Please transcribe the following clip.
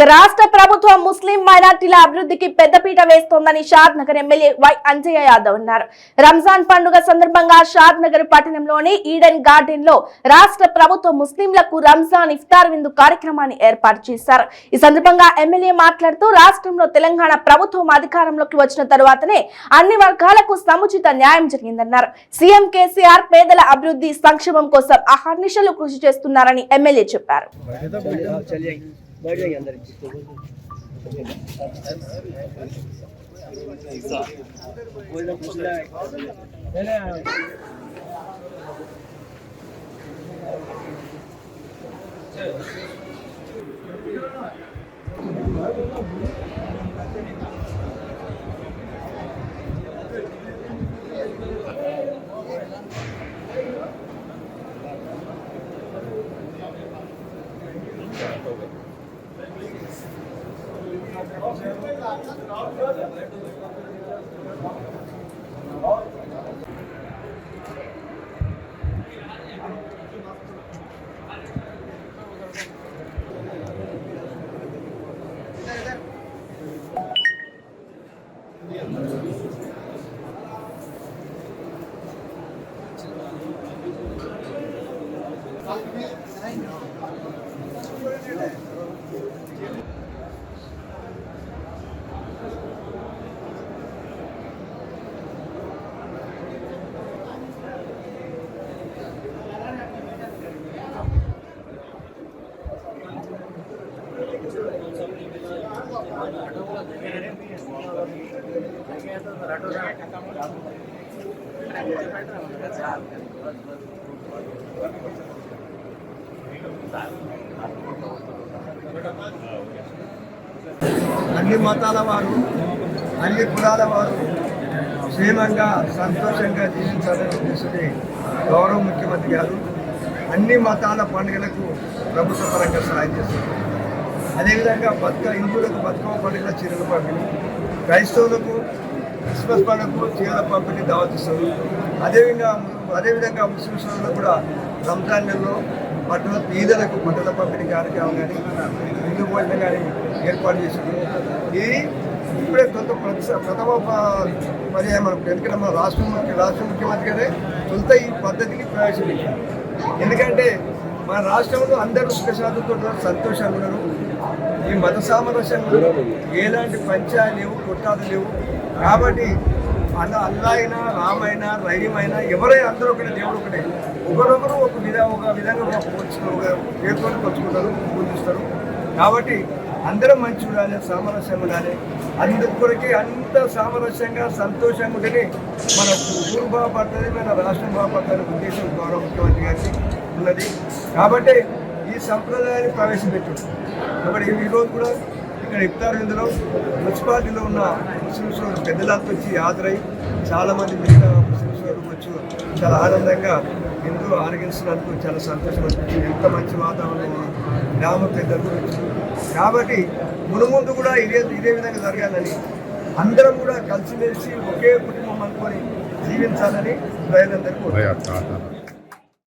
ఇక రాష్ట్ర ప్రభుత్వం ముస్లిం మైనార్టీల అభివృద్ధికి పెద్దపీట వేస్తోందని షాద్ నగర్ ఎమ్మెల్యే వై అంజయ్య యాదవ్ అన్నారు. రంజాన్ పండుగ సందర్భంగా షాద్ నగర్ పట్టణంలోని ఈడెన్ గార్డెన్ లో రాష్ట్ర ప్రభుత్వం ముస్లింలకు రంజాన్ ఇఫ్తార్ విందు కార్యక్రమాన్ని ఏర్పాటు చేశారు. ఈ సందర్భంగా ఎమ్మెల్యే మాట్లాడుతూ రాష్ట్రంలో తెలంగాణ ప్రభుత్వం అధికారంలోకి వచ్చిన తరువాతనే అన్ని వర్గాలకు సముచిత న్యాయం జరిగిందన్నారు. సీఎం కేసీఆర్ పేదల అభివృద్ధి సంక్షేమం కోసం అహర్నిశలు కృషి చేస్తున్నారని ఎమ్మెల్యే చెప్పారు. बैठ जाएंगे अंदर అన్ని మతాల వారు అన్ని కులాల వారు క్షేమంగా సంతోషంగా జీవించాలని ఉద్దేశించి గౌరవ ముఖ్యమంత్రి గారు అన్ని మతాల పండుగలకు ప్రభుత్వ పరంగా సహాయం చేస్తారు. అదేవిధంగా హిందువులకు బతుకమ్మ పండుగల చీరల పంపిణీ, క్రైస్తవులకు క్రిస్మస్ పండుగకు చీరల పంపిణీ దావతిస్తారు. అదేవిధంగా ముస్లిం సోదరులకు కూడా రంజాన్ నెలలో ఈదలకు బట్టల పంపిణీ కార్యక్రమం కానీ హిందూ భోజనం కానీ ఏర్పాటు చేసింది. ఇది ఇప్పుడే ప్రథమ పర్యాయం మనకు. ఎందుకంటే మన రాష్ట్ర ముఖ్యమంత్రి గారే తొలుత ఈ పద్ధతిని ప్రవేశపెట్టారు. ఎందుకంటే మన రాష్ట్రంలో అందరూ సుఖశాంతితో సంతోషంగా ఉన్నారు. ఈ మత సామరస్యంలో ఎలాంటి పంచాయలు లేవు, కొట్టాలు లేవు. కాబట్టి అల్లా అయినా రామైనా రహీమైనా ఎవరైనా అందరూ ఒకటే, దేవుడు ఒకటే. ఒకరొకరు ఒక విధంగా పేర్కొని పంచుకుంటారు, పూజిస్తారు. కాబట్టి అందరం మంచి ఉండాలి, సామరస్యంగా ఉండాలి. అందుకొరకే అంత సామరస్యంగా సంతోషంగా ఉంటేనే మన ఊరు బాగుపడుతుంది, మన రాష్ట్రం బాగుపడుతుంది ఉద్దేశం గౌరవ ముఖ్యమంత్రి గారికి ఉన్నది. కాబట్టి ఈ సంప్రదాయాన్ని ప్రవేశపెట్టారు. కాబట్టి ఈరోజు కూడా ఇక్కడ ఇఫ్తార్ విందులో మున్సిపాలిటీలో ఉన్న ముస్లిం సోదరులు పెద్దలంతా వచ్చి హాజరై చాలామంది మిగతా ముస్లిం సోదరులు వచ్చి చాలా ఆనందంగా విందు ఆరగించినందుకు చాలా సంతోషం అనిపించింది. ఎంత మంచి వాతావరణం గ్రామ పెద్దలు వచ్చి. కాబట్టి మునుముందు కూడా ఇదే విధంగా జరగాలని, అందరం కూడా కలిసిమెలిసి ఒకే కుటుంబం అనుకొని జీవించాలని ప్రజలందరికీ